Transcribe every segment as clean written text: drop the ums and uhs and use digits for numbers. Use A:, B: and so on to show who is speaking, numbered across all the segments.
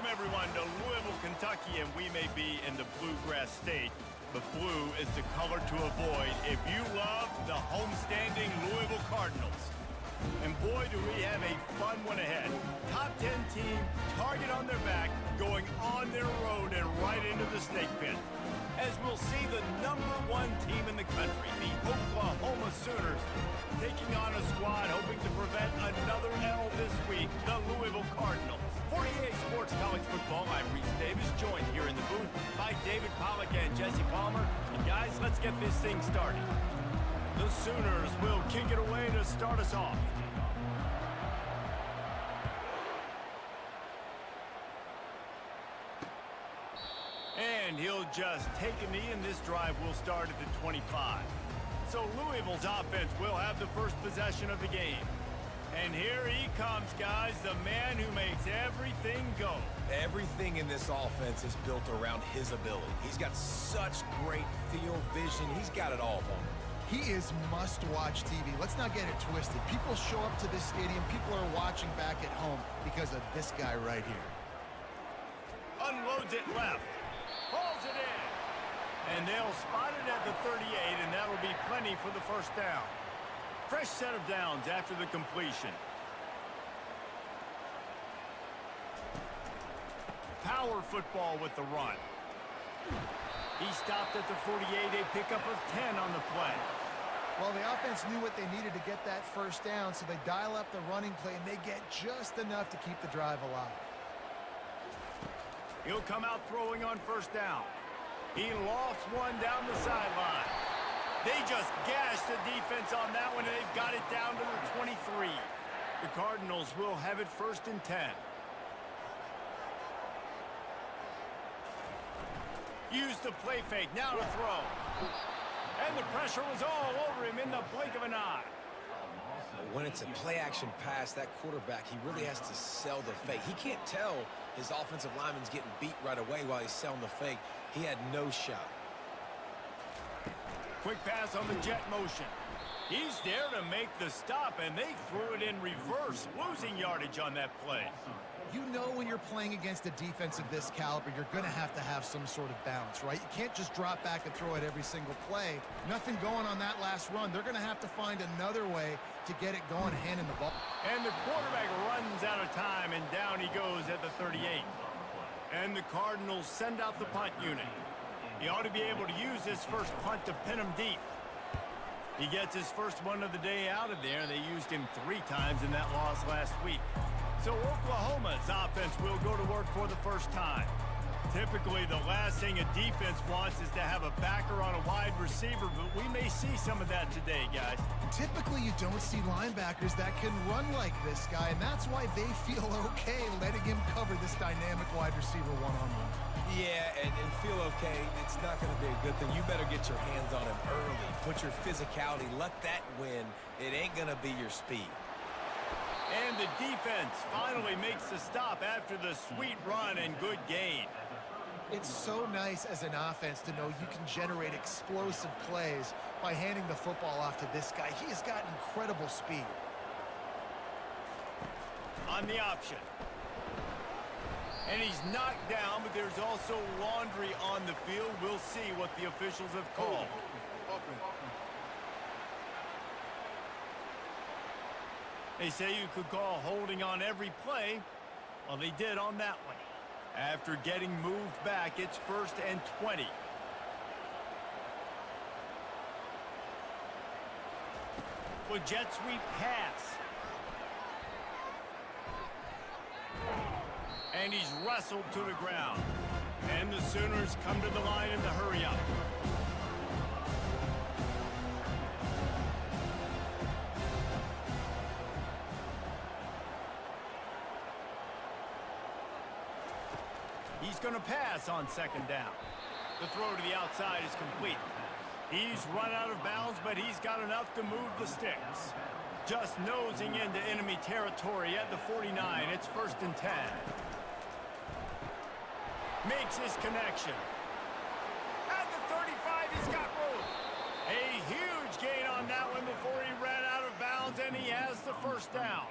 A: Welcome, everyone, to Louisville, Kentucky, and we may be in the Bluegrass State, but blue is the color to avoid if you love the homestanding Louisville Cardinals. And boy, do we have a fun one ahead. Top 10 team, target on their back, going on their road and right into the snake pit. As we'll see the #1 team in the country, the Oklahoma Sooners, taking on a squad hoping to prevent another L this week, the Louisville Cardinals. For EA Sports College Football, I'm Reese Davis, joined here in the booth by David Pollack and Jesse Palmer. And guys, let's get this thing started. The Sooners will kick it away to start us off. And he'll just take a knee, and this drive will start at the 25. So Louisville's offense will have the first possession of the game. And here he comes, guys, the man who makes everything go.
B: Everything in this offense is built around his ability. He's got such great field vision. He's got it all on him.
C: He is must-watch TV. Let's not get it twisted. People show up to this stadium. People are watching back at home because of this guy right here.
A: Unloads it left. Hauls it in. And they'll spot it at the 38, and that'll be plenty for the first down. Fresh set of downs after the completion. Power football with the run. He stopped at the 48, a pickup of 10 on the play.
C: Well, the offense knew what they needed to get that first down, so they dial up the running play, and they get just enough to keep the drive alive.
A: He'll come out throwing on first down. He lofts one down the sideline. They just gashed the defense on that one, and they've got it down to the 23. The Cardinals will have it 1st and 10. Use the play fake, now to throw. And the pressure was all over him in the blink of an eye.
B: When it's a play-action pass, that quarterback, he really has to sell the fake. He can't tell his offensive lineman's getting beat right away while he's selling the fake. He had no shot.
A: Quick pass on the jet motion. He's there to make the stop, and they threw it in reverse, losing yardage on that play.
C: You know when you're playing against a defense of this caliber, you're going to have some sort of balance, right? You can't just drop back and throw it every single play. Nothing going on that last run. They're going to have to find another way to get it going, handing the ball.
A: And the quarterback runs out of time, and down he goes at the 38. And the Cardinals send out the punt unit. He ought to be able to use this first punt to pin him deep. He gets his first one of the day out of there. They used him 3 times in that loss last week. So Oklahoma's offense will go to work for the first time. Typically, the last thing a defense wants is to have a backer on a wide receiver, but we may see some of that today, guys.
C: Typically, you don't see linebackers that can run like this guy, and that's why they feel okay letting him cover this dynamic wide receiver one-on-one.
B: Yeah, and feel okay, it's not going to be a good thing. You better get your hands on him early. Put your physicality, let that win. It ain't going to be your speed.
A: And the defense finally makes the stop after the sweet run and good gain.
C: It's so nice as an offense to know you can generate explosive plays by handing the football off to this guy. He has got incredible speed.
A: On the option. And he's knocked down, but there's also laundry on the field. We'll see what the officials have called. They say you could call holding on every play. Well, they did on that one. After getting moved back, it's 1st and 20. With jet sweep pass. And he's wrestled to the ground. And the Sooners come to the line in the hurry-up. He's going to pass on 2nd down. The throw to the outside is complete. He's run out of bounds, but he's got enough to move the sticks. Just nosing into enemy territory at the 49. It's 1st and 10. Makes his connection. At the 35, he's got room. A huge gain on that one before he ran out of bounds, and he has the first down.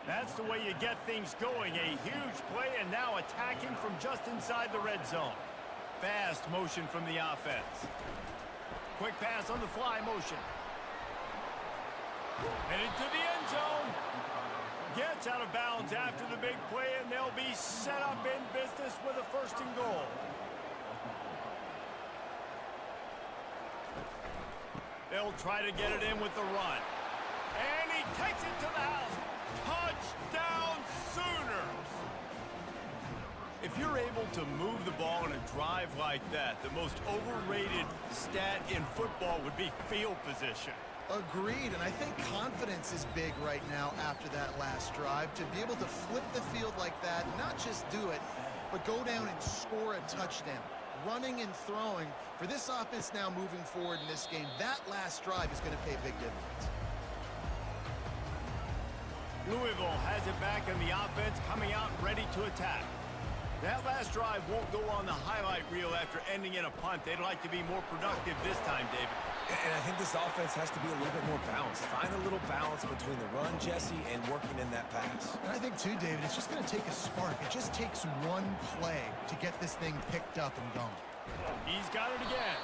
A: That's the way you get things going. A huge play and now attacking from just inside the red zone. Fast motion from the offense. Quick pass on the fly motion. Headed to the end zone. Gets out of bounds after the big play, and they'll be set up in business with a 1st and goal. They'll try to get it in with the run. And he takes it to the house. Touchdown Sooners! If you're able to move the ball in a drive like that, the most overrated stat in football would be field position.
C: Agreed, and I think confidence is big right now after that last drive. To be able to flip the field like that, not just do it, but go down and score a touchdown. Running and throwing, for this offense now moving forward in this game, that last drive is going to pay big dividends.
A: Louisville has it back in the offense, coming out ready to attack. That last drive won't go on the highlight reel after ending in a punt. They'd like to be more productive this time, David.
B: And I think this offense has to be a little bit more balanced. Find a little balance between the run, Jesse, and working in that pass.
C: And I think, too, David, it's just going to take a spark. It just takes one play to get this thing picked up and going.
A: He's got it again.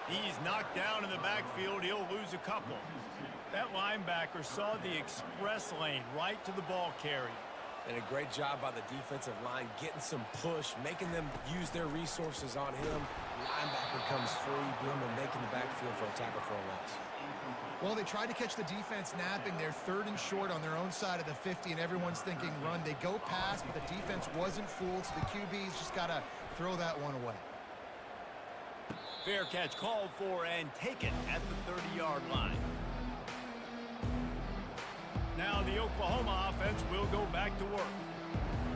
A: He's knocked down in the backfield. He'll lose a couple. That linebacker saw the express lane right to the ball carrier.
B: And a great job by the defensive line, getting some push, making them use their resources on him. Linebacker comes free, boom, and making the backfield for a tackle for a loss.
C: Well, they tried to catch the defense napping. They're 3rd and short on their own side of the 50, and everyone's thinking run. They go pass, but the defense wasn't fooled, so the QB's just got to throw that one away.
A: Fair catch called for and taken at the 30-yard line. Now the Oklahoma offense will go back to work.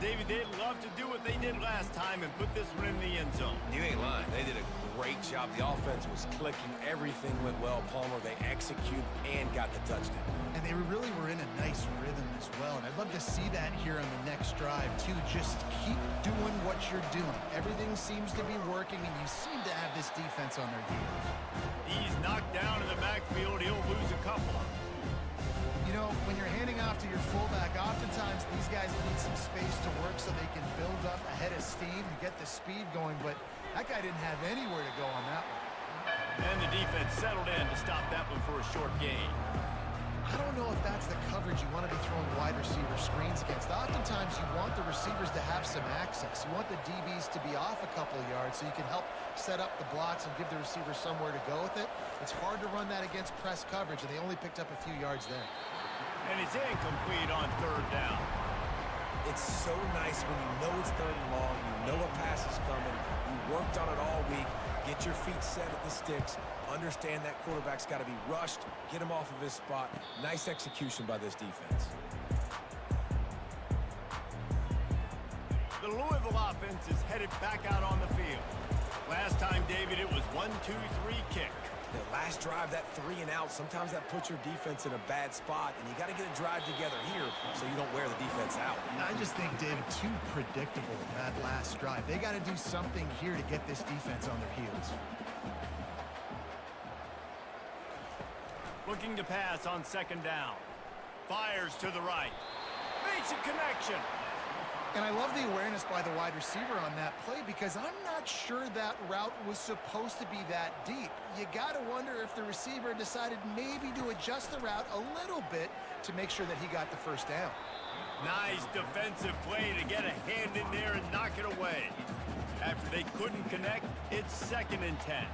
A: David, they'd love to do what they did last time and put this one in the end zone.
B: You ain't lying. They did a great job. The offense was clicking. Everything went well, Palmer. They executed and got the touchdown.
C: And they really were in a nice rhythm as well. And I'd love to see that here on the next drive, too. Just keep doing what you're doing. Everything seems to be working, and you seem to have this defense on their heels.
A: He's knocked down in the backfield. He'll lose a couple.
C: You know, when you're handing off to your fullback, oftentimes these guys need some space to work so they can build up a head of steam to get the speed going, but that guy didn't have anywhere to go on that one.
A: And the defense settled in to stop that one for a short gain.
C: I don't know if that's the coverage you want to be throwing wide receiver screens against. Oftentimes you want the receivers to have some access. You want the DBs to be off a couple of yards so you can help set up the blocks and give the receiver somewhere to go with it. It's hard to run that against press coverage, and they only picked up a few yards there.
A: And it's incomplete on 3rd down.
B: It's so nice when you know it's 3rd and long, you know a pass is coming, you worked on it all week, get your feet set at the sticks, understand that quarterback's got to be rushed, get him off of his spot. Nice execution by this defense.
A: The Louisville offense is headed back out on the field. Last time, David, it was 1-2-3 kick.
B: The last drive, that 3 and out, sometimes that puts your defense in a bad spot, and you got to get a drive together here so you don't wear the defense out.
C: I just think, David, too predictable in that last drive. They got to do something here to get this defense on their heels.
A: Looking to pass on 2nd down. Fires to the right. Makes a connection.
C: And I love the awareness by the wide receiver on that play because I'm not sure that route was supposed to be that deep. You got to wonder if the receiver decided maybe to adjust the route a little bit to make sure that he got the 1st down.
A: Nice defensive play to get a hand in there and knock it away. After they couldn't connect, it's 2nd and 10.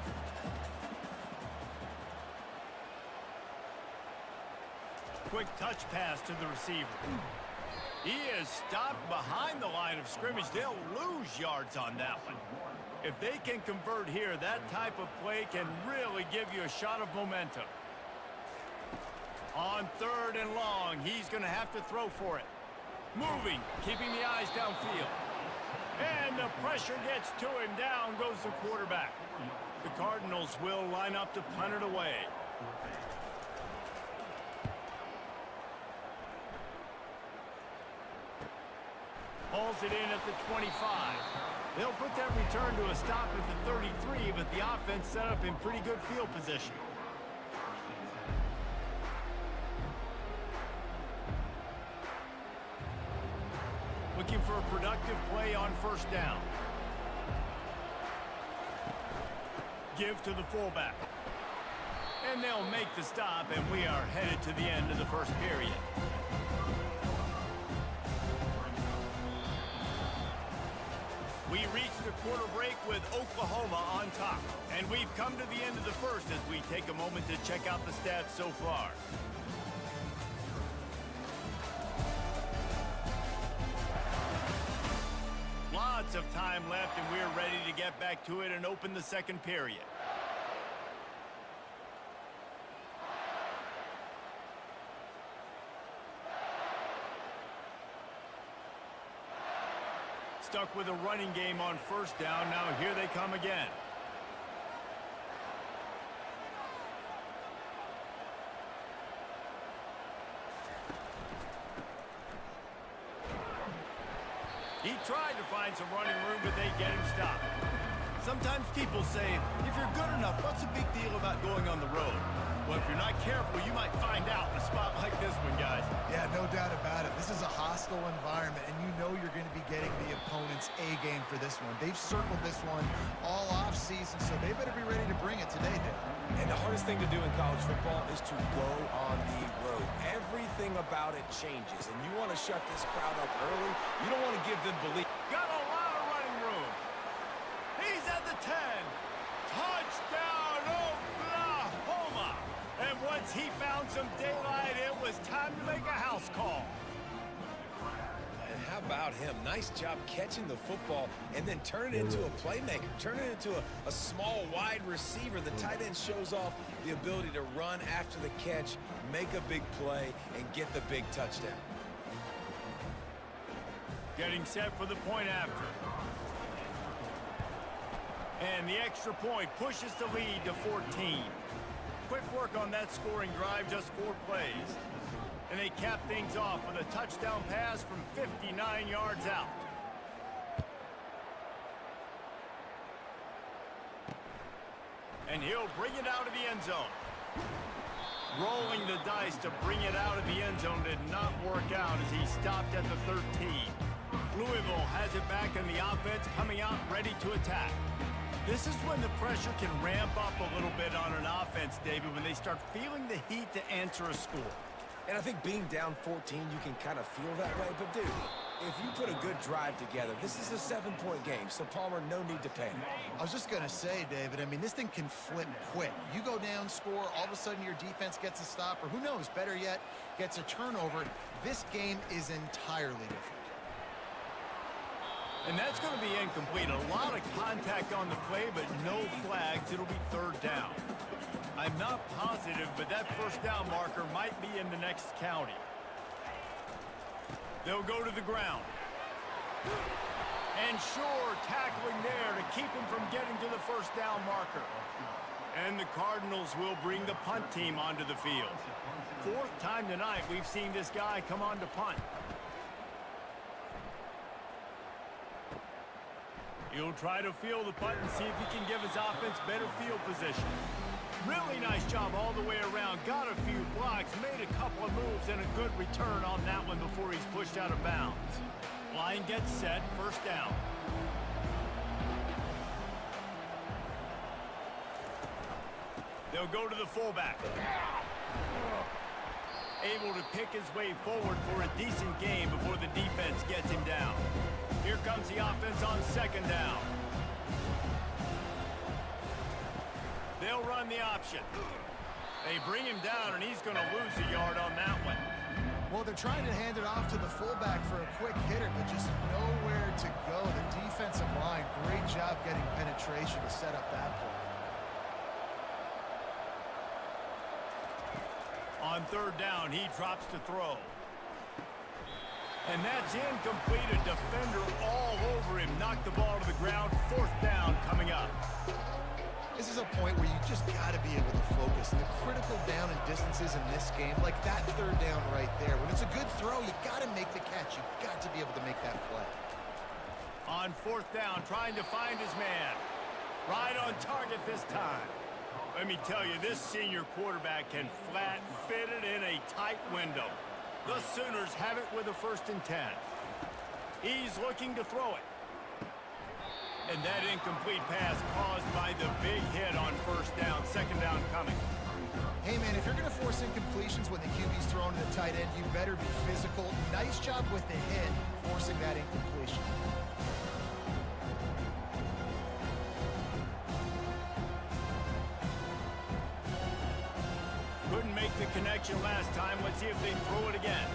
A: Quick touch pass to the receiver. He is stopped behind the line of scrimmage. They'll lose yards on that one. If they can convert here, that type of play can really give you a shot of momentum. On 3rd and long, he's going to have to throw for it. Moving, keeping the eyes downfield. And the pressure gets to him. Down goes the quarterback. The Cardinals will line up to punt it away. Hauls it in at the 25. They'll put that return to a stop at the 33, but the offense set up in pretty good field position. looking for a productive play on first down. Give to the fullback. And they'll make the stop, and we are headed to the end of the first period. We reached the quarter break with Oklahoma on top. And we've come to the end of the first as we take a moment to check out the stats so far. Lots of time left, and we're ready to get back to it and open the second period. Stuck with a running game on first down. Now here they come again. He tried to find some running room, but they get him stopped. Sometimes people say, if you're good enough, what's the big deal about going on the road? Well, if you're not careful, you might find out in a spot like this one, guys.
C: Yeah, no doubt about it. This is a hostile environment, and you know you're going to be getting the opponent's A-game for this one. They've circled this one all off-season, so they better be ready to bring it today, Dave.
B: And the hardest thing to do in college football is to go on the road. Everything about it changes, and you want to shut this crowd up early. You don't want to give them belief.
A: Got a lot of running room. He's at the 10. Touchdown, Oklahoma. And once he found some daylight, it was time to make a house call.
B: And how about him? Nice job catching the football and then turn it into a playmaker. Turn it into a small, wide receiver. The tight end shows off the ability to run after the catch, make a big play, and get the big touchdown.
A: Getting set for the point after. And the extra point pushes the lead to 14. Quick work on that scoring drive, just 4 plays. And they cap things off with a touchdown pass from 59 yards out. And he'll bring it out of the end zone. Rolling the dice to bring it out of the end zone did not work out as he stopped at the 13. Louisville has it back in the offense, coming out ready to attack. This is when the pressure can ramp up a little bit on an offense, David, when they start feeling the heat to answer a score.
B: And I think being down 14, you can kind of feel that way. But, dude, if you put a good drive together, this is a 7-point game, so Palmer, no need to panic.
C: I was just going to say, David, I mean, this thing can flip quick. You go down, score, all of a sudden your defense gets a stop, or who knows, better yet, gets a turnover. This game is entirely different.
A: And that's going to be incomplete. A lot of contact on the play, but no flags. It'll be third down. I'm not positive, but that first down marker might be in the next county. They'll go to the ground. And sure, tackling there to keep him from getting to the first down marker. And the Cardinals will bring the punt team onto the field. 4th time tonight we've seen this guy come on to punt. He'll try to field the punt and see if he can give his offense better field position. Really nice job all the way around. Got a few blocks, made a couple of moves, and a good return on that one before he's pushed out of bounds. Line gets set, first down. They'll go to the fullback. Able to pick his way forward for a decent gain before the defense gets him down. Here comes the offense on second down. They'll run the option. They bring him down, and he's going to lose a yard on that one.
C: Well, they're trying to hand it off to the fullback for a quick hitter, but just nowhere to go. The defensive line, great job getting penetration to set up that play.
A: On third down, he drops to throw. And that's incomplete. A defender all over him. Knocked the ball to the ground. 4th down coming up.
C: This is a point where you just got to be able to focus. And the critical down and distances in this game, like that third down right there. When it's a good throw, you got to make the catch. You've got to be able to make that play.
A: On 4th down, trying to find his man. Right on target this time. Let me tell you, this senior quarterback can flat fit it in a tight window. The Sooners have it with a 1st and 10. He's looking to throw it. And that incomplete pass caused by the big hit on first down. Second down coming.
C: Hey, man, if you're going to force incompletions when the QB's thrown to the tight end, you better be physical. Nice job with the hit, forcing that incompletion.
A: Couldn't make the connection last time. Let's see if they throw it again.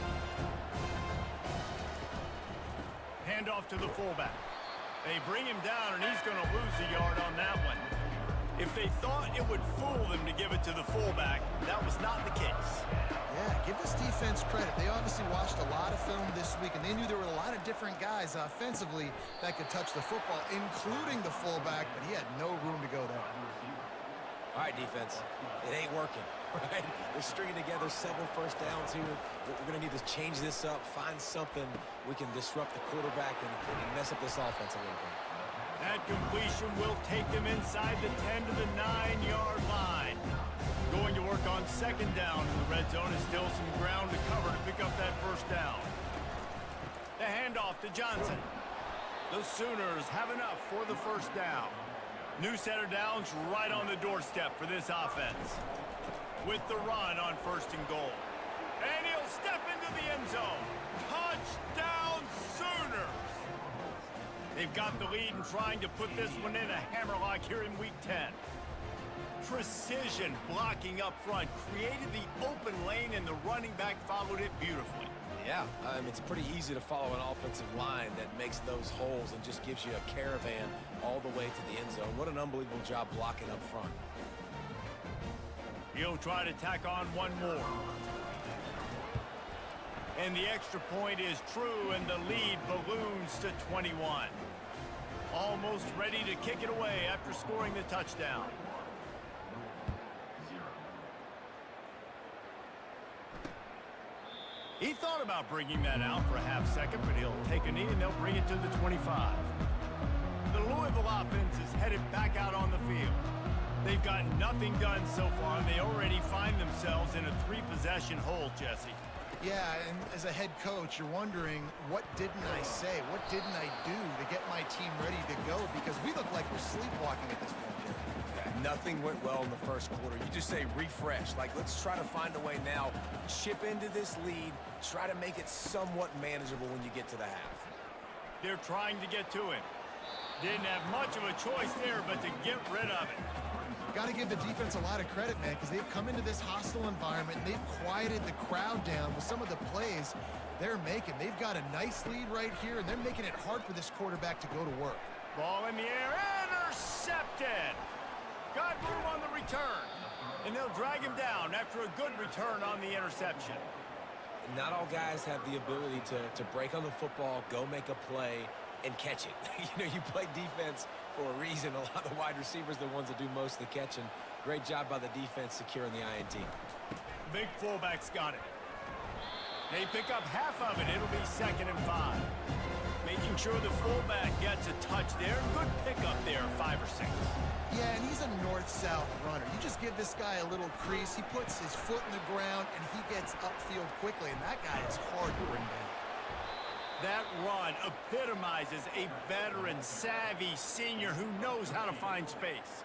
A: Handoff to the fullback. They bring him down, and he's going to lose a yard on that one. If they thought it would fool them to give it to the fullback, that was not the case.
C: Yeah, give this defense credit. They obviously watched a lot of film this week, and they knew there were a lot of different guys offensively that could touch the football, including the fullback, but he had no room to go there.
B: All right, defense, it ain't working, right? They're stringing together several first downs here. We're going to need to change this up, find something we can disrupt the quarterback and mess up this offense a little bit.
A: That completion will take them inside the 10 to the 9-yard line. Going to work on second down in the red zone. Is still some ground to cover to pick up that first down. The handoff to Johnson. The Sooners have enough for the first down. New set of downs right on the doorstep for this offense. With the run on first and goal. And he'll step into the end zone. Touchdown Sooners! They've got the lead and trying to put this one in a hammerlock here in Week 10. Precision blocking up front created the open lane, and the running back followed it beautifully.
B: Yeah, it's pretty easy to follow an offensive line that makes those holes and just gives you a caravan all the way to the end zone. What an unbelievable job blocking up front.
A: He'll try to tack on one more. And the extra point is true, and the lead balloons to 21. Almost ready to kick it away after scoring the touchdown. He thought about bringing that out for a half second, but he'll take a knee and they'll bring it to the 25. The Louisville offense is headed back out on the field. They've got nothing done so far, and they already find themselves in a 3-possession hole, Jesse.
C: Yeah, and as a head coach, you're wondering, what didn't I say? What didn't I do to get my team ready to go? Because we look like we're sleepwalking at this point here.
B: Yeah, nothing went well in the first quarter. You just say refresh. Like, let's try to find a way now. Chip into this lead. Try to make it somewhat manageable when you get to the half.
A: They're trying to get to him. Didn't have much of a choice there but to get rid of it.
C: Got to give the defense a lot of credit, man, because they've come into this hostile environment. They've quieted the crowd down with some of the plays they're making. They've got a nice lead right here, and they're making it hard for this quarterback to go to work.
A: Ball in the air, intercepted. Got room on the return, and they'll drag him down after a good return on the interception.
B: Not all guys have the ability to break on the football, go make a play, and catch it. You play defense for a reason. A lot of the wide receivers are the ones that do most of the catching. Great job by the defense securing the INT.
A: Big fullback's got it. They pick up half of it. It'll be 2nd and 5. Making sure the fullback gets a touch there. Good pickup there, 5 or 6.
C: Yeah, and he's a north-south runner. You just give this guy a little crease. He puts his foot in the ground, and he gets upfield quickly, and that guy is hard to bring down.
A: That run epitomizes a veteran, savvy senior who knows how to find space.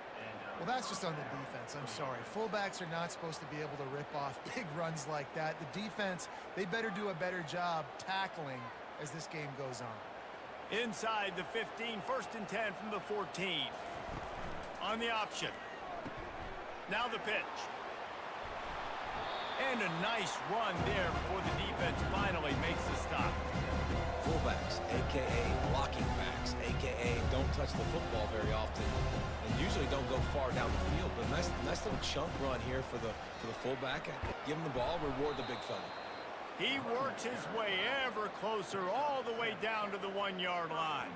C: Well, that's just on the defense. I'm sorry. Fullbacks are not supposed to be able to rip off big runs like that. The defense, they better do a better job tackling as this game goes on.
A: Inside the 15, 1st and 10 from the 14. On the option. Now the pitch. And a nice run there before the defense finally makes the stop.
B: Fullbacks, a.k.a. blocking backs, a.k.a. don't touch the football very often and usually don't go far down the field. But nice little chunk run here for the fullback. Give him the ball, reward the big fella.
A: He works his way ever closer all the way down to the 1-yard line.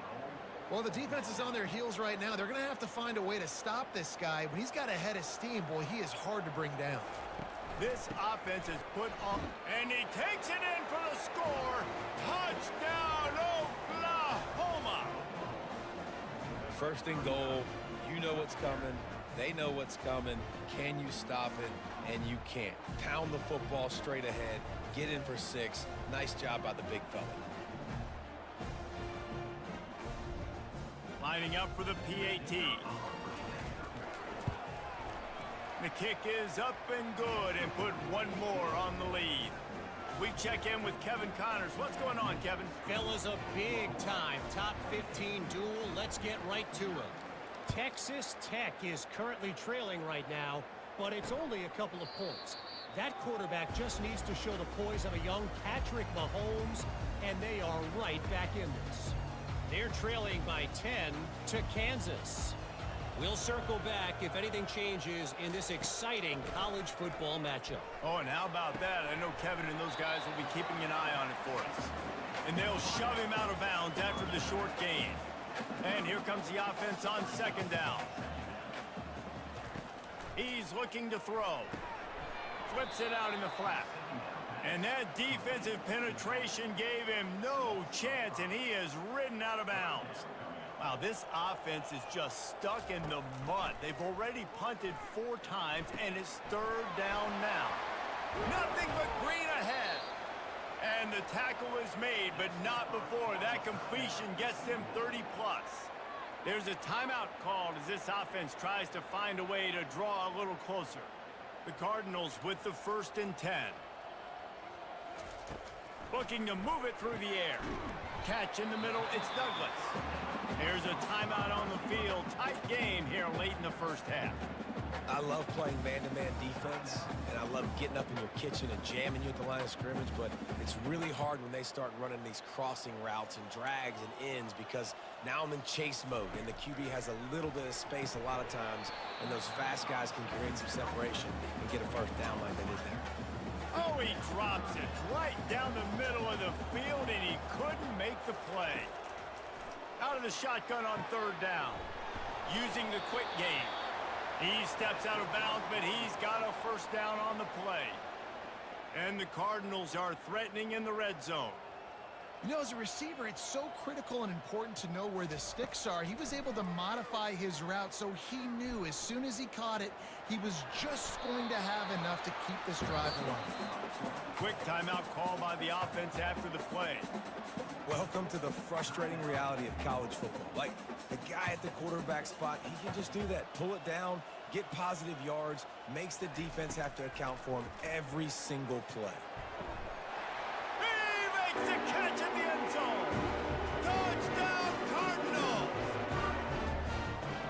C: Well, the defense is on their heels right now. They're going to have to find a way to stop this guy. When he's got a head of steam, boy, he is hard to bring down.
A: This offense is put on, and he takes it in for the score. Touchdown, Oklahoma!
B: 1st and goal. You know what's coming. They know what's coming. Can you stop it? And you can't. Pound the football straight ahead. Get in for 6. Nice job by the big fella.
A: lining up for the PAT. The kick is up and good and put one more on the lead. We check in with Kevin Connors. What's going on, Kevin?
D: Fellas, a big-time top 15 duel. Let's get right to it. Texas Tech is currently trailing right now, but it's only a couple of points. That quarterback just needs to show the poise of a young Patrick Mahomes, and they are right back in this. They're trailing by 10 to Kansas. We'll circle back if anything changes in this exciting college football matchup.
A: Oh, and how about that? I know Kevin and those guys will be keeping an eye on it for us. And they'll shove him out of bounds after the short gain. And here comes the offense on second down. He's looking to throw. Flips it out in the flat. And that defensive penetration gave him no chance, and he is ridden out of bounds. Wow, this offense is just stuck in the mud. They've already punted 4 times, and it's third down now. Nothing but green ahead. And the tackle is made, but not before. That completion gets them 30-plus. There's a timeout called as this offense tries to find a way to draw a little closer. The Cardinals with the 1st and 10. Looking to move it through the air. Catch in the middle, it's Douglas. There's a timeout on the field. Tight game here late in the first half.
B: I love playing man-to-man defense, and I love getting up in your kitchen and jamming you at the line of scrimmage, but it's really hard when they start running these crossing routes and drags and ends because now I'm in chase mode, and the QB has a little bit of space a lot of times, and those fast guys can create some separation and get a first down like they did there.
A: Oh, he drops it right down the middle of the field, and he couldn't make the play. Out of the shotgun on third down. Using the quick game. He steps out of bounds, but he's got a first down on the play. And the Cardinals are threatening in the red zone.
C: You know, as a receiver, it's so critical and important to know where the sticks are. He was able to modify his route, so he knew as soon as he caught it, he was just going to have enough to keep this drive alive.
A: Quick timeout call by the offense after the play.
B: Welcome to the frustrating reality of college football. Like, the guy at the quarterback spot, he can just do that. Pull it down, get positive yards, makes the defense have to account for him every single play.
A: He makes the catch in the end zone. Touchdown, Cardinals!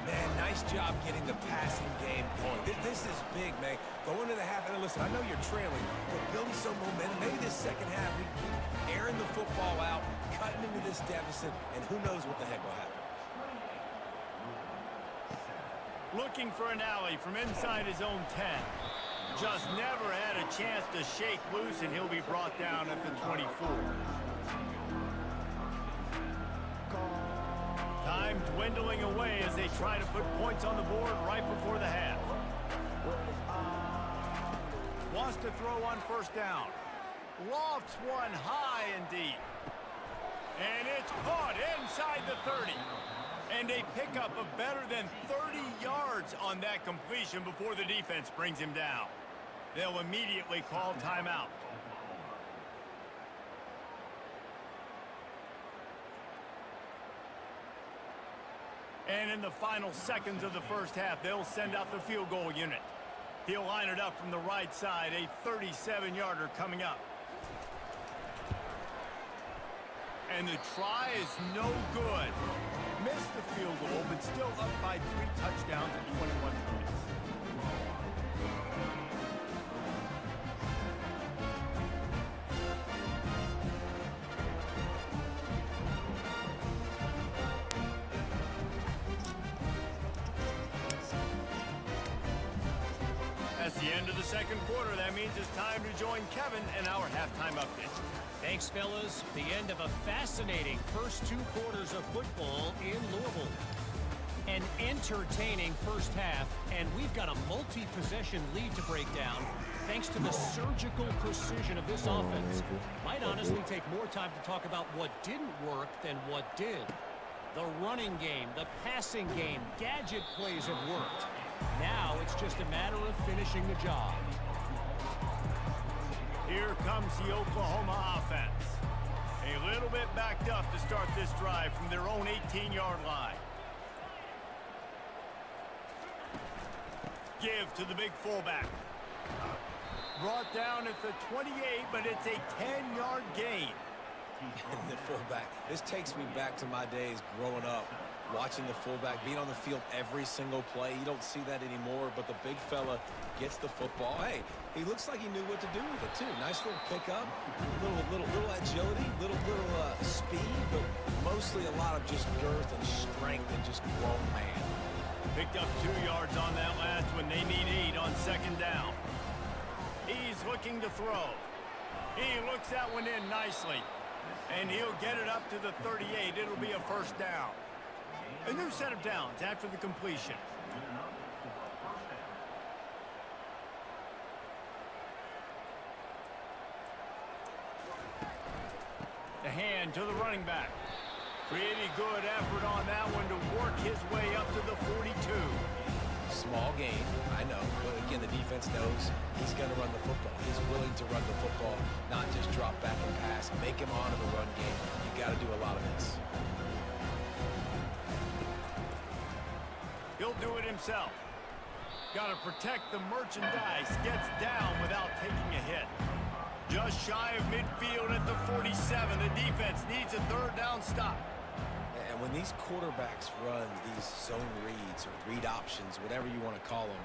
B: Man, nice job getting the passing game going. This is big, man. Go into the half, and listen, I know you're trailing, but building some momentum. Maybe this second half, we keep airing the football out, cutting into this deficit, and who knows what the heck will happen.
A: Looking for an alley from inside his own 10. Just never had a chance to shake loose, and he'll be brought down at the 24. Time dwindling away as they try to put points on the board right before the half. Wants to throw on first down. Lofts one high and deep. And it's caught inside the 30. And a pickup of better than 30 yards on that completion before the defense brings him down. They'll immediately call timeout. And in the final seconds of the first half, they'll send out the field goal unit. He'll line it up from the right side, a 37-yarder coming up. And the try is no good. Missed the field goal, but still up by 3 touchdowns and 21 points. That's the end of the second quarter. That means it's time to join Kevin in our halftime update.
D: Thanks, fellas. The end of a fascinating first 2 quarters of football in Louisville. An entertaining first half, and we've got a multi-possession lead to break down thanks to the surgical precision of this offense. Might honestly take more time to talk about what didn't work than what did. The running game, the passing game, gadget plays have worked. Now it's just a matter of finishing the job.
A: Here comes the Oklahoma offense. A little bit backed up to start this drive from their own 18-yard line. give to the big fullback. Brought down at the 28, but it's a 10-yard gain.
B: And the fullback, this takes me back to my days growing up, watching the fullback being on the field every single play. You don't see that anymore, but the big fella gets the football. Hey, he looks like he knew what to do with it, too. Nice little pickup, little agility, little speed, but mostly a lot of just girth and strength and just grown man.
A: Picked up 2 yards on that last one. They need 8 on second down. He's looking to throw. He looks that one in nicely. And he'll get it up to the 38. It'll be a first down. A new set of downs after the completion. The hand to the running back. Pretty good effort on that one to work his way up to the 42.
B: Small gain, I know, but again, the defense knows he's going to run the football. He's willing to run the football, not just drop back and pass. Make him honor the run game. You got to do a lot of this.
A: He'll do it himself. Got to protect the merchandise. Gets down without taking a hit. Just shy of midfield at the 47. The defense needs a third down stop.
B: And when these quarterbacks run these zone reads or read options, whatever you want to call them,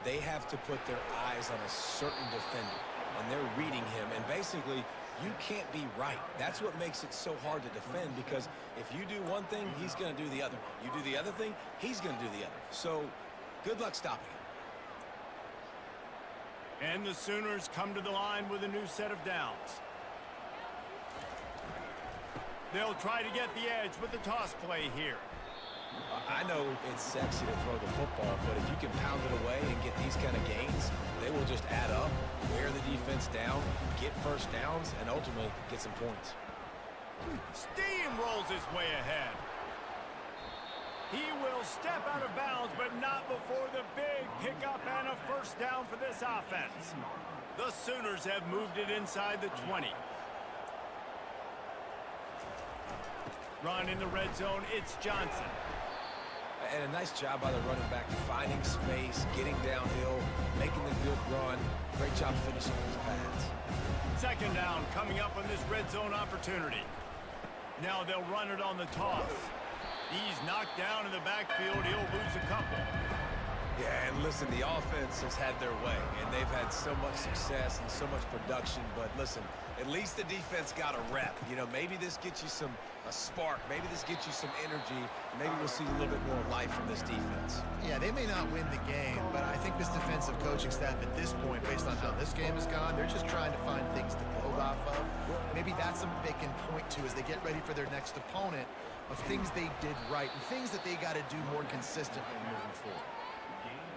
B: they have to put their eyes on a certain defender, and they're reading him. And basically, you can't be right. That's what makes it so hard to defend, because if you do one thing, he's going to do the other. You do the other thing, he's going to do the other. So good luck stopping him.
A: And the Sooners come to the line with a new set of downs. They'll try to get the edge with the toss play here.
B: I know it's sexy to throw the football, but if you can pound it away and get these kind of gains, they will just add up, wear the defense down, get first downs, and ultimately get some points.
A: Steamrolls his way ahead. He will step out of bounds, but not before the big pickup and a first down for this offense. The Sooners have moved it inside the 20. Run in the red zone, it's Johnson.
B: And a nice job by the running back, finding space, getting downhill, making the good run. Great job finishing those pads.
A: Second down coming up on this red zone opportunity. Now they'll run it on the toss. He's knocked down in the backfield. He'll lose a couple.
B: Yeah, and listen, the offense has had their way, and they've had so much success and so much production. But listen, at least the defense got a rep. You know, maybe this gets you a spark. Maybe this gets you some energy. Maybe we'll see a little bit more life from this defense.
C: Yeah, they may not win the game, but I think this defensive coaching staff at this point, based on how this game has gone, they're just trying to find things to build off of. Maybe that's something they can point to as they get ready for their next opponent, of things they did right and things that they got to do more consistently moving forward.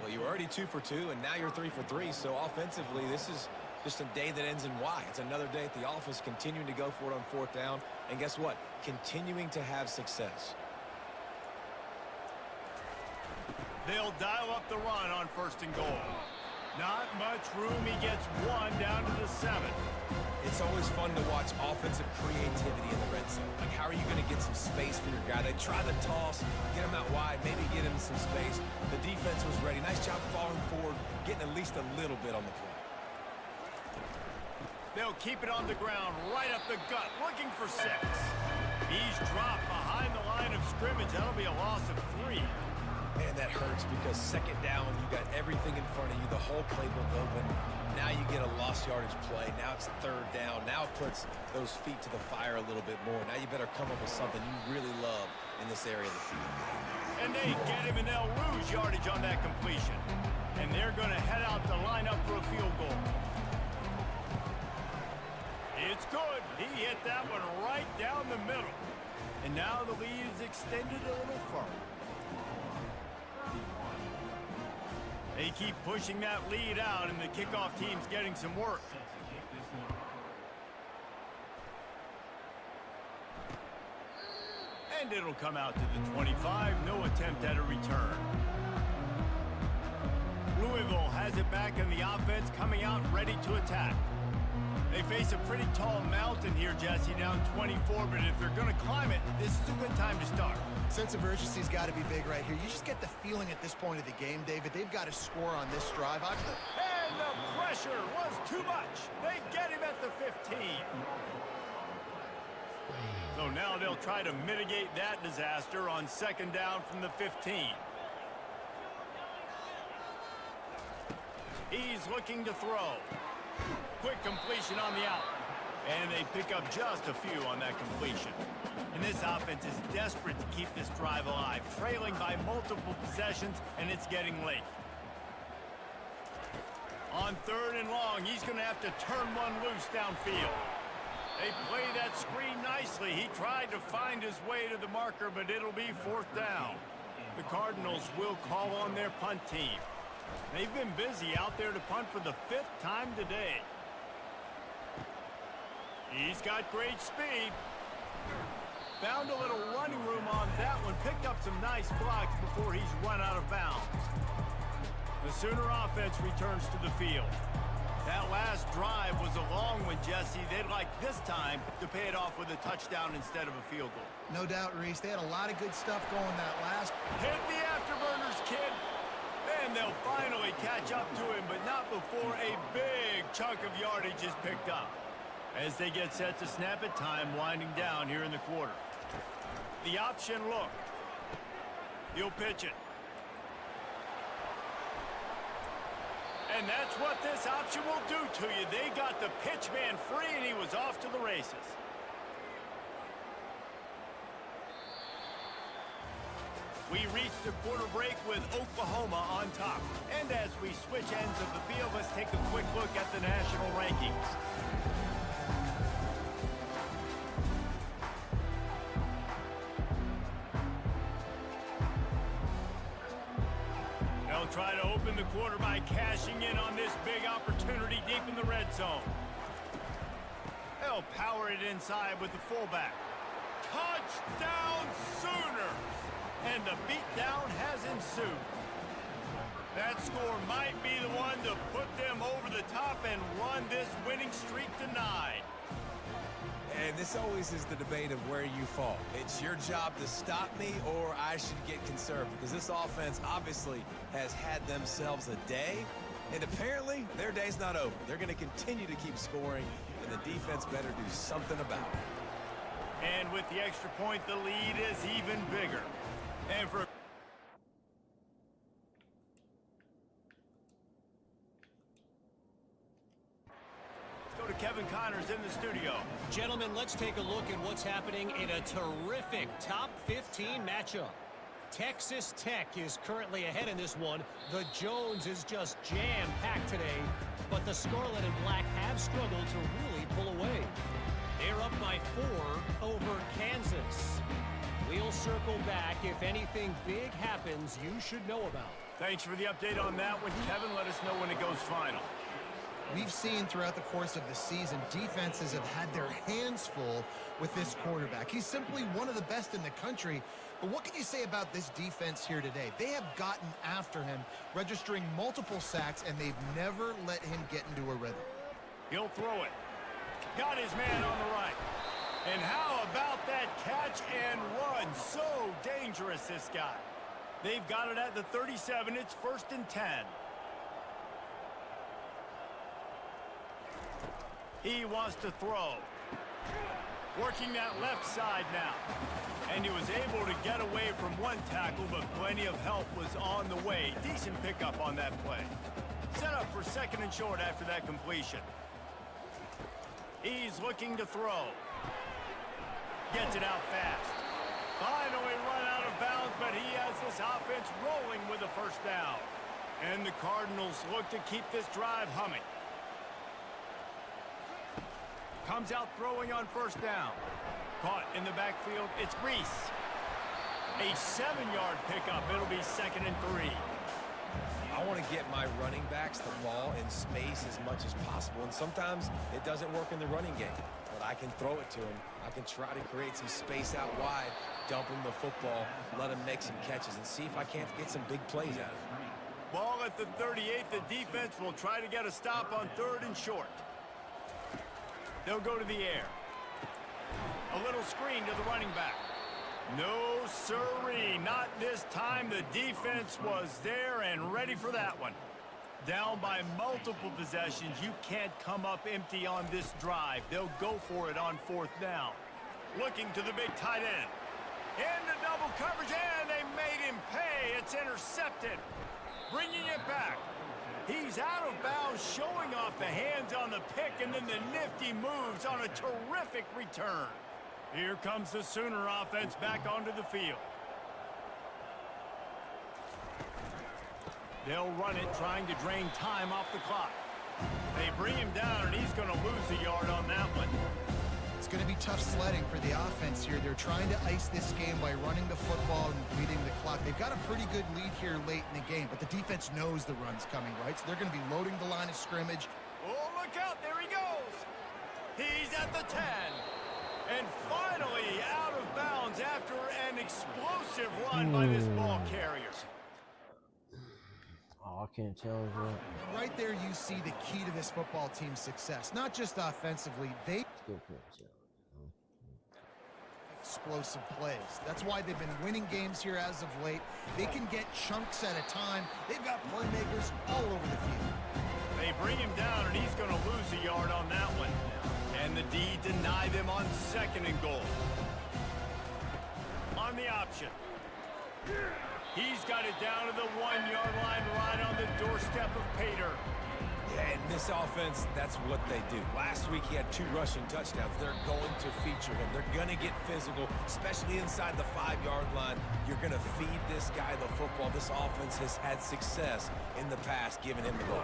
B: Well, you were already 2 for 2, and now you're 3 for 3. So offensively, this is just a day that ends in Y. It's another day at the office, continuing to go for it on fourth down. And guess what? Continuing to have success.
A: They'll dial up the run on first and goal. Not much room. He gets one down to the 7.
B: It's always fun to watch offensive creativity in the red zone. Like, how are you going to get some space for your guy? They try the toss, get him out wide, maybe get him some space. The defense was ready. Nice job falling forward, getting at least a little bit on the play.
A: They'll keep it on the ground, right up the gut, looking for 6. He's dropped behind the line of scrimmage. That'll be a loss of 3.
B: Man, that hurts, because second down, you got everything in front of you, the whole playbook open. Now you get a lost yardage play. Now it's third down. Now it puts those feet to the fire a little bit more. Now you better come up with something you really love in this area of the field.
A: And they get him, and they'll lose yardage on that completion. And they're going to head out to line up for a field goal. It's good. He hit that one right down the middle. And now the lead is extended a little further. They keep pushing that lead out, and the kickoff team's getting some work. And it'll come out to the 25. No attempt at a return. Louisville has it back in the offense, coming out ready to attack. They face a pretty tall mountain here, Jesse, down 24, but if they're going to climb it, this is a good time to start.
C: Sense of urgency's got to be big right here. You just get the feeling at this point of the game, David, they've got to score on this drive.
A: And the pressure was too much. They get him at the 15. So now they'll try to mitigate that disaster on second down from the 15. He's looking to throw. Quick completion on the out. And they pick up just a few on that completion. And this offense is desperate to keep this drive alive, trailing by multiple possessions, and it's getting late. On third and long, he's going to have to turn one loose downfield. They play that screen nicely. He tried to find his way to the marker, but it'll be fourth down. The Cardinals will call on their punt team. They've been busy out there to punt for the 5th time today. He's got great speed. Found a little running room on that one. Picked up some nice blocks before he's run out of bounds. The Sooner offense returns to the field. That last drive was a long one, Jesse. They'd like this time to pay it off with a touchdown instead of a field goal.
C: No doubt, Reese. They had a lot of good stuff going that last.
A: Hit the afterburners, kid. And they'll finally catch up to him, but not before a big chunk of yardage is picked up. As they get set to snap it, time winding down here in the quarter. The option look. He'll pitch it. And that's what this option will do to you. They got the pitch man free, and he was off to the races. We reach the quarter break with Oklahoma on top. And as we switch ends of the field, let's take a quick look at the national rankings. They'll try to open the quarter by cashing in on this big opportunity deep in the red zone. They'll power it inside with the fullback. Touchdown Sooners! And the beatdown has ensued. That score might be the one to put them over the top and run this winning streak to 9.
B: And this always is the debate of where you fall. It's your job to stop me, or I should get conservative, because this offense obviously has had themselves a day, and apparently their day's not over. They're going to continue to keep scoring, and the defense better do something about it.
A: And with the extra point, the lead is even bigger. And for go to Kevin Connors in the studio.
D: Gentlemen, let's take a look at what's happening in a terrific top 15 matchup. Texas Tech is currently ahead in this one. The Jones is just jam-packed today, but the Scarlet and Black have struggled to really pull away. They're up by 4 over Kansas. We'll circle back. If anything big happens, you should know about.
A: Thanks for the update on that one, Kevin. Let us know when it goes final.
C: We've seen throughout the course of the season, defenses have had their hands full with this quarterback. He's simply one of the best in the country. But what can you say about this defense here today? They have gotten after him, registering multiple sacks, and they've never let him get into a rhythm.
A: He'll throw it. Got his man on the right. And how about that catch and run? So dangerous, this guy. They've got it at the 37. It's 1st and 10. He wants to throw. Working that left side now. And he was able to get away from one tackle, but plenty of help was on the way. Decent pickup on that play. Set up for 2nd and short after that completion. He's looking to throw. Gets it out fast. Finally run out of bounds, but he has this offense rolling with a 1st down. And the Cardinals look to keep this drive humming. Comes out throwing on 1st down. Caught in the backfield, it's Reese. A 7-yard pickup. It'll be 2nd and 3.
B: I want to get my running backs the ball in space as much as possible, and sometimes it doesn't work in the running game. But I can throw it to him. I can try to create some space out wide, dump him the football, let him make some catches, and see if I can't get some big plays out of him.
A: Ball at the 38. The defense will try to get a stop on 3rd and short. They'll go to the air. A little screen to the running back. No siree, not this time. The defense was there and ready for that one. Down by multiple possessions, you can't come up empty on this drive. They'll go for it on 4th down. Looking to the big tight end. Into double coverage, and they made him pay. It's intercepted. Bringing it back. He's out of bounds, showing off the hands on the pick, and then the nifty moves on a terrific return. Here comes the Sooner offense back onto the field. They'll run it, trying to drain time off the clock. They bring him down, and he's going to lose a yard on that one.
C: It's going to be tough sledding for the offense here. They're trying to ice this game by running the football and bleeding the clock. They've got a pretty good lead here late in the game, but the defense knows the run's coming, right? So they're going to be loading the line of scrimmage.
A: Oh, look out. There he goes. He's at the 10. And finally out of bounds after an explosive run by this ball carrier.
E: Oh, I can't tell you.
C: Right there you see the key to this football team's success. Not just offensively, they
E: Still can't tell.
C: explosive plays. That's why they've been winning games here as of late. They can get chunks at a time. They've got playmakers all over the field.
A: They bring him down, and he's going to lose a yard on that one. And the D deny them on 2nd and goal. On the option. He's got it down to the 1-yard line, right on the doorstep of Pater.
B: Yeah, and this offense, that's what they do. Last week he had 2 rushing touchdowns. They're going to feature him. They're going to get physical, especially inside the 5-yard line. You're going to feed this guy the football. This offense has had success in the past giving him the ball.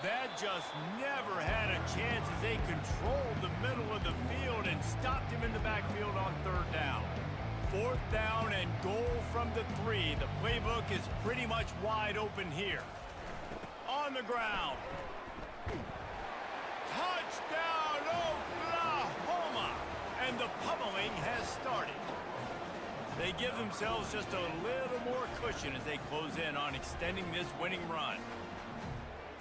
A: That just never had a chance as they controlled the middle of the field and stopped him in the backfield on 3rd down. 4th down and goal from the 3. The playbook is pretty much wide open here. On the ground. Touchdown, Oklahoma! And the pummeling has started. They give themselves just a little more cushion as they close in on extending this winning run.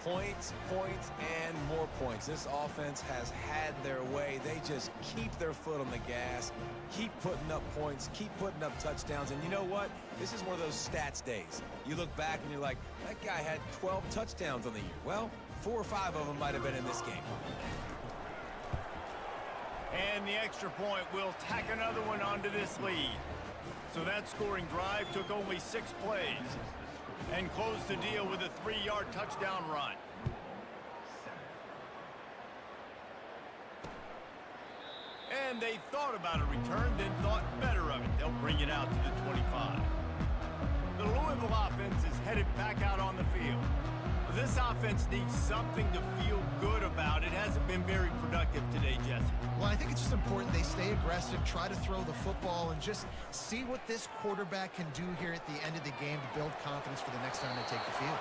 B: Points, points, and more points. This offense has had their way. They just keep their foot on the gas, keep putting up points, keep putting up touchdowns. And you know what? This is one of those stats days. You look back and you're like, that guy had 12 touchdowns on the year. Well, 4 or 5 of them might have been in this game.
A: And the extra point will tack another one onto this lead. So that scoring drive took only 6 plays and closed the deal with a 3-yard touchdown run. And they thought about a return, then thought better of it. They'll bring it out to the 25. The Louisville offense is headed back out on the field. This offense needs something to feel good about. It hasn't been very productive today, Jesse.
C: Well, I think it's just important they stay aggressive, try to throw the football, and just see what this quarterback can do here at the end of the game to build confidence for the next time they take the field.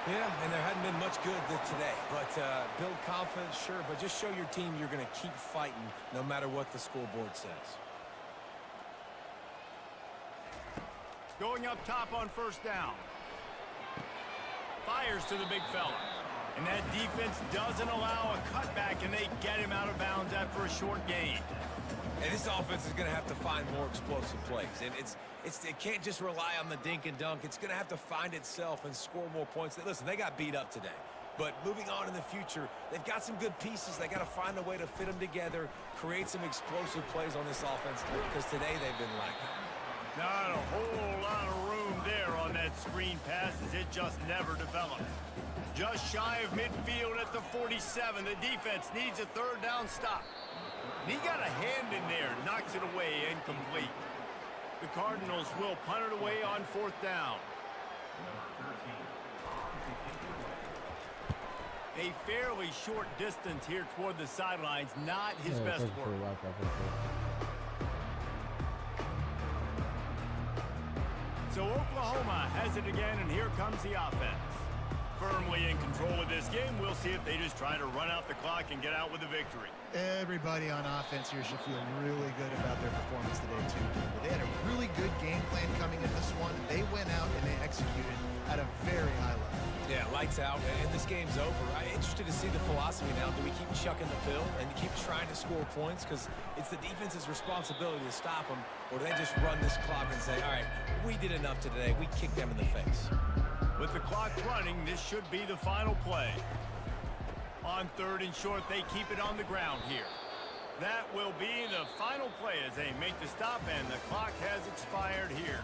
B: Yeah, and there hadn't been much good today. But build confidence, sure, but just show your team you're going to keep fighting no matter what the scoreboard says.
A: Going up top on 1st down. Fires to the big fella. And that defense doesn't allow a cutback, and they get him out of bounds after a short gain.
B: And this offense is going to have to find more explosive plays. And it can't just rely on the dink and dunk. It's going to have to find itself and score more points. Listen, they got beat up today. But moving on in the future, they've got some good pieces. They got to find a way to fit them together, create some explosive plays on this offense, because today they've been lacking.
A: Not a whole lot of room there on that screen pass as it just never developed. Just shy of midfield at the 47. The defense needs a 3rd down stop. And he got a hand in there, knocks it away, incomplete. The Cardinals will punt it away on 4th down. A fairly short distance here toward the sidelines, not his best work. So Oklahoma has it again, and here comes the offense. Firmly in control of this game. We'll see if they just try to run out the clock and get out with a victory.
C: Everybody on offense here should feel really good about their performance today, too. They had a really good game plan coming in this one. They went out and they executed at a very high level.
B: Yeah, lights out, and this game's over. I'm interested to see the philosophy now. Do we keep chucking the pill and keep trying to score points? Because it's the defense's responsibility to stop them, or do they just run this clock and say, all right, we did enough today. We kicked them in the face.
A: With the clock running, this should be the final play. On 3rd and short, they keep it on the ground here. That will be the final play as they make the stop, and the clock has expired here.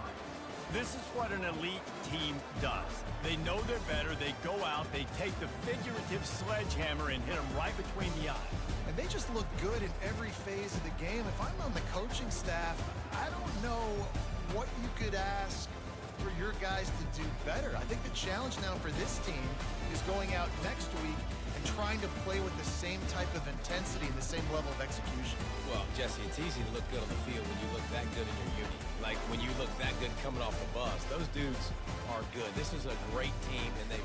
A: This is what an elite team does. They know they're better. They go out. They take the figurative sledgehammer and hit them right between the eyes.
C: And they just look good in every phase of the game. If I'm on the coaching staff, I don't know what you could ask for your guys to do better. I think the challenge now for this team is going out next week and trying to play with the same type of intensity and the same level of execution.
B: Well, Jesse, it's easy to look good on the field when you look that good in your unit. Like when you look that good coming off the bus. Those dudes are good. This is a great team, and they...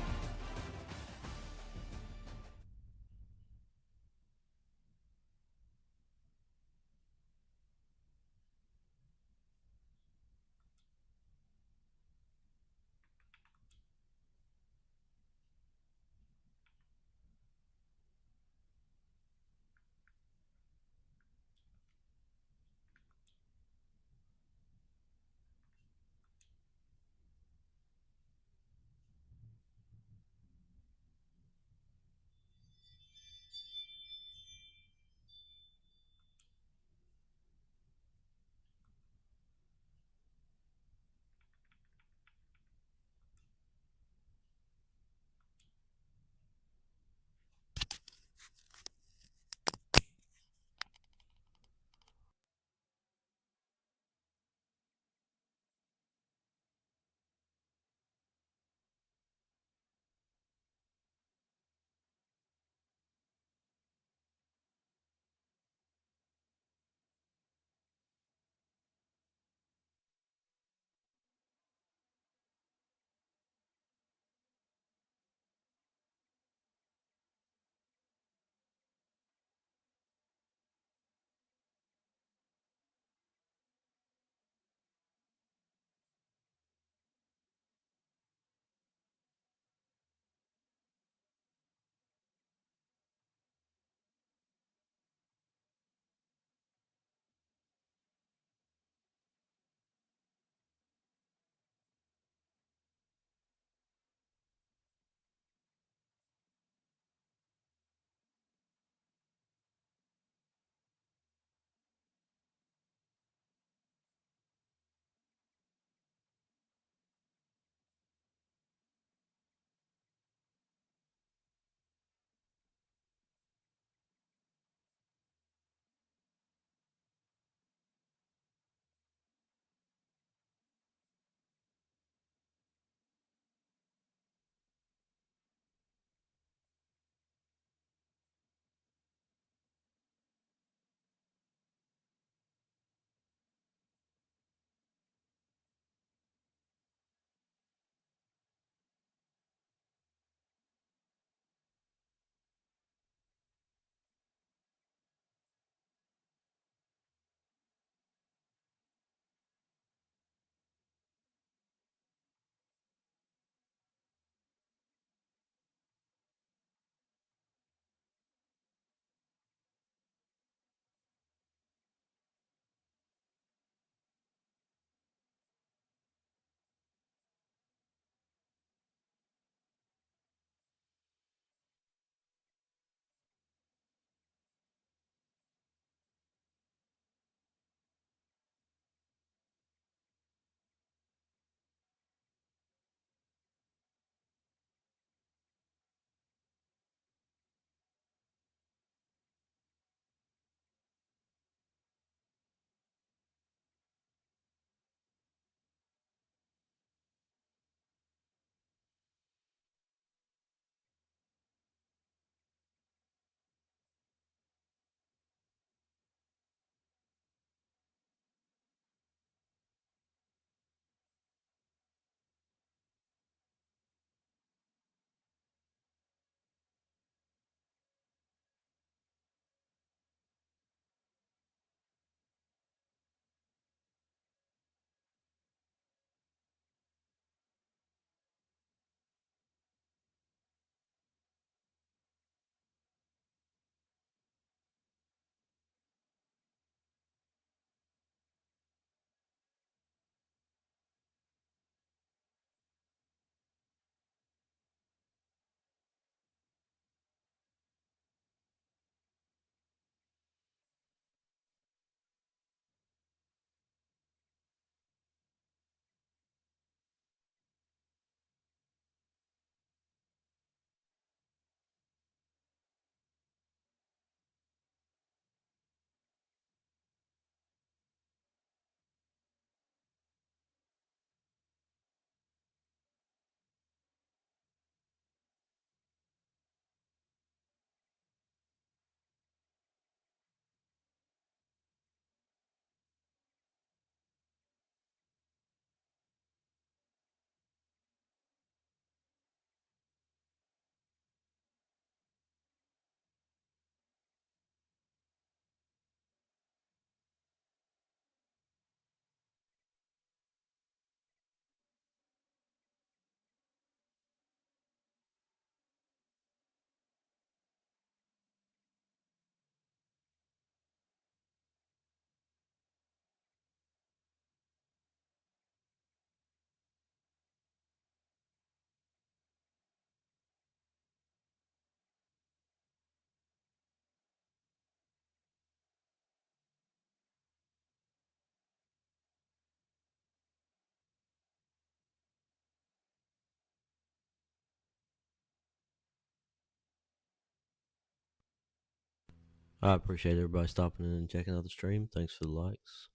E: I appreciate everybody stopping in and checking out the stream. Thanks for the likes.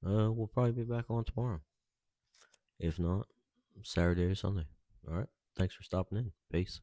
E: We'll probably be back on tomorrow. If not, Saturday or Sunday. All right. Thanks for stopping in. Peace.